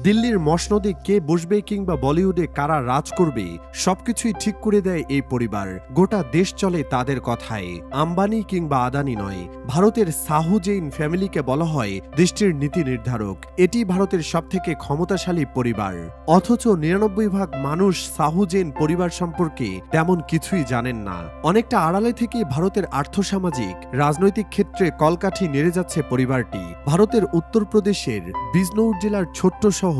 দিল্লির মসনদে কে বসবে কিংবা বলিউডে কারা রাজ করবে সবকিছুই ঠিক করে দেয় এই পরিবার। গোটা দেশ চলে তাদের কথায়, আম্বানি কিংবা আদানি নয়। ভারতের সাহু জৈন ফ্যামিলিকে বলা হয় দেশটির নীতি নির্ধারক। এটি ভারতের সবথেকে ক্ষমতাশালী পরিবার। অথচ ৯৯% মানুষ সাহু জৈন পরিবার সম্পর্কে তেমন কিছুই জানেন না। অনেকটা আড়ালে থেকে ভারতের আর্থসামাজিক রাজনৈতিক ক্ষেত্রে কলকাঠি নেড়ে যাচ্ছে পরিবারটি। ভারতের উত্তরপ্রদেশের বিজনৌর জেলার ছোট্ট শহর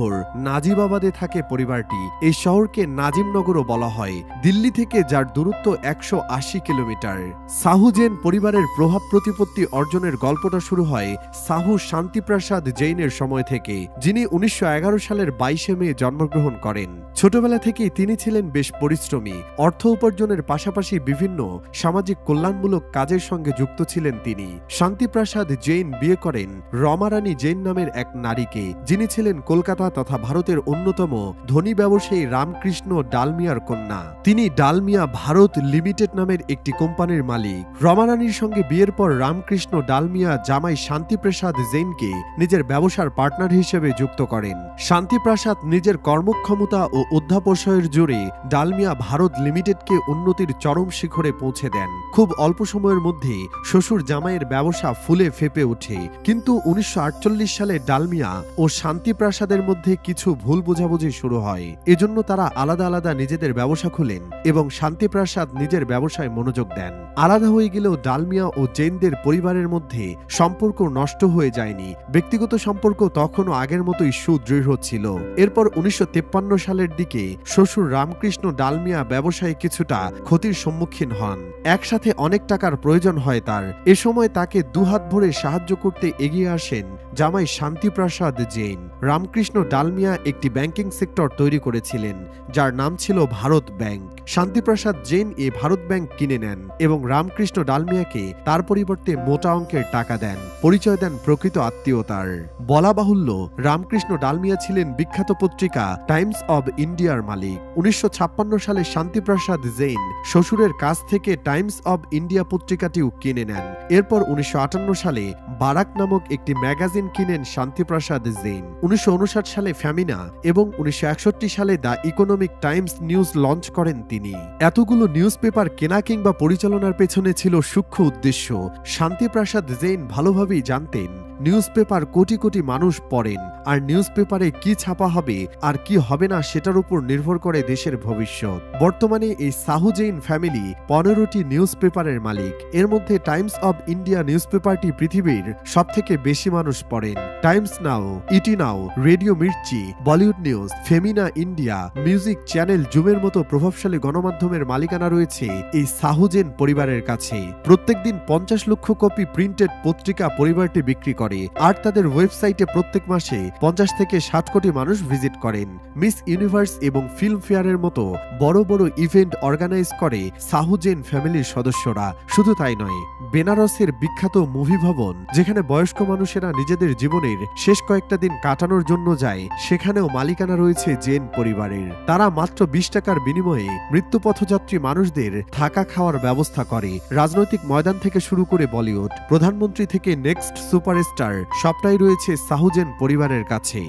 নাজিবাবাদে থাকে পরিবারটি। এই শহরকে নাজিমনগরও বলা হয়, দিল্লি থেকে যার দূরত্ব ১৮০ কিলোমিটার। সাহু জৈন পরিবারের প্রভাব প্রতিপত্তি অর্জনের গল্পটা শুরু হয় সাহু শান্তিপ্রসাদ জৈনের সময় থেকে, যিনি ১৯১১ সালের ২২শে মে জন্মগ্রহণ করেন। ছোটবেলা থেকেই তিনি ছিলেন বেশ পরিশ্রমী। অর্থ উপার্জনের পাশাপাশি বিভিন্ন সামাজিক কল্যাণমূলক কাজের সঙ্গে যুক্ত ছিলেন তিনি। শান্তিপ্রসাদ জৈন বিয়ে করেন রমারানী জৈন নামের এক নারীকে, যিনি ছিলেন কলকাতা তথা ভারতের অন্যতম ধনী ব্যবসায়ী রামকৃষ্ণ ডালমিয়ার কন্যা। তিনি ডালমিয়া ভারত লিমিটেড নামের একটি কোম্পানির মালিক। রমারানীর সঙ্গে বিয়ের পর রামকৃষ্ণ ডালমিয়া জামাই শান্তিপ্রসাদ জৈনকে নিজের ব্যবসার পার্টনার হিসেবে যুক্ত করেন। শান্তিপ্রসাদ নিজের কর্মক্ষমতা ও অধ্যাবসায়ের জোরে ডালমিয়া ভারত লিমিটেডকে উন্নতির চরম শিখরে পৌঁছে দেন। খুব অল্প সময়ের মধ্যে শ্বশুর জামাইয়ের ব্যবসা ফুলে ফেপে ওঠে। কিন্তু ১৯৪৮ সালে ডালমিয়া ও শান্তিপ্রসাদের মধ্যে কিছু ভুল বোঝাবুঝি শুরু হয়। এজন্য তারা আলাদা আলাদা নিজেদের ব্যবসা খুলেন এবং শান্তিপ্রসাদ নিজের ব্যবসায় মনোযোগ দেন। আলাদা হয়ে গেলেও ডালমিয়া ও জৈনদের পরিবারের মধ্যে সম্পর্ক নষ্ট হয়ে যায়নি। ব্যক্তিগত সম্পর্ক তখনও আগের মতোই সুদৃঢ় ছিল। এরপর ১৯৫৩ সালের দিকে শ্বশুর রামকৃষ্ণ ডালমিয়া ব্যবসায় কিছুটা ক্ষতির সম্মুখীন হন। একসাথে অনেক টাকার প্রয়োজন হয় তার। এ সময় তাকে দুহাত ভরে সাহায্য করতে এগিয়ে আসেন জামাই শান্তিপ্রসাদ জৈন। রামকৃষ্ণ ডালমিয়া একটি ব্যাংকিং সেক্টর তৈরি করেছিলেন, যার নাম ছিল ভারত ব্যাংক। শান্তিপ্রসাদ জৈন এ ভারত ব্যাংক কিনে নেন এবং রামকৃষ্ণ ডালমিয়াকে তার পরিবর্তে মোটা অঙ্কের টাকা দেন। পরিচয় দেন প্রকৃত আত্মীয়তার। বলা বাহুল্য, রামকৃষ্ণ ডালমিয়া ছিলেন বিখ্যাত পত্রিকা টাইমস অব ইন্ডিয়ার মালিক। ১৯৫৬ সালে শান্তিপ্রসাদ জৈন শ্বশুরের কাছ থেকে টাইমস অব ইন্ডিয়া পত্রিকাটিও কিনে নেন। এরপর ১৯৫৮ সালে বারাক নামক একটি ম্যাগাজিন কিনেন শান্তিপ্রসাদ জৈন। ১৯৫৯ সালে ফ্যামিনা এবং ১৯৬১ সালে the economic Times news launch করেন তিনি। এতগুলো নিউজ পেপার কেনা কিংবা পরিচালনার পেছনে ছিল সূক্ষ্ম উদ্দেশ্য। শান্তিপ্রসাদ জৈন ভালোভাবেই জানতেন নিউজ পেপার কোটি কোটি মানুষ পড়েন, আর নিউজ পেপারে কি ছাপা হবে আর কি হবে না সেটার উপর নির্ভর করে দেশের ভবিষ্যৎ। বর্তমানে এই সাহু জৈন ফ্যামিলি ১৫টি নিউজ পেপারের মালিক। এর মধ্যে টাইমস অব ইন্ডিয়া নিউজ পেপারটি পৃথিবীর সবথেকে বেশি মানুষ পড়েন। Times Now, ET Now, radio Mirchi, Bollywood news, Femina India, music channel জুমের মতো প্রভাবশালী গণমাধ্যমের মালিকানা রয়েছে এই সাহু জৈন পরিবারের কাছে। প্রত্যেকদিন ৫০ লক্ষ কপি প্রিন্টেড পত্রিকা পরিবারটি বিক্রি করে, আর তাদের ওয়েবসাইটে প্রত্যেক মাসে ৫০ থেকে ৬০ কোটি মানুষ ভিজিট করেন। মিস ইউনিভার্স এবং ফিল্ম ফেয়ারের মতো বড় বড় ইভেন্ট অর্গানাইজ করে সাহু জৈন ফ্যামিলির সদস্যরা। শুধু তাই নয়, বেনারসের বিখ্যাত মুভি ভবন, যেখানে বয়স্ক মানুষেরা নিজেদের জীবনের শেষ কয়েকটা দিন কাটানোর জন্য যায়, সেখানেও মালিকানা রয়েছে জৈন পরিবারের। তারা মাত্র ২০ টাকার বিনিময়ে মৃত্যুপথযাত্রী মানুষদের থাকা খাওয়ার ব্যবস্থা করে। রাজনৈতিক ময়দান থেকে শুরু করে বলিউড, প্রধানমন্ত্রী থেকে নেক্সট সুপারস্টার সবটাই রয়েছে সাহু জৈন পরিবারের কাছে।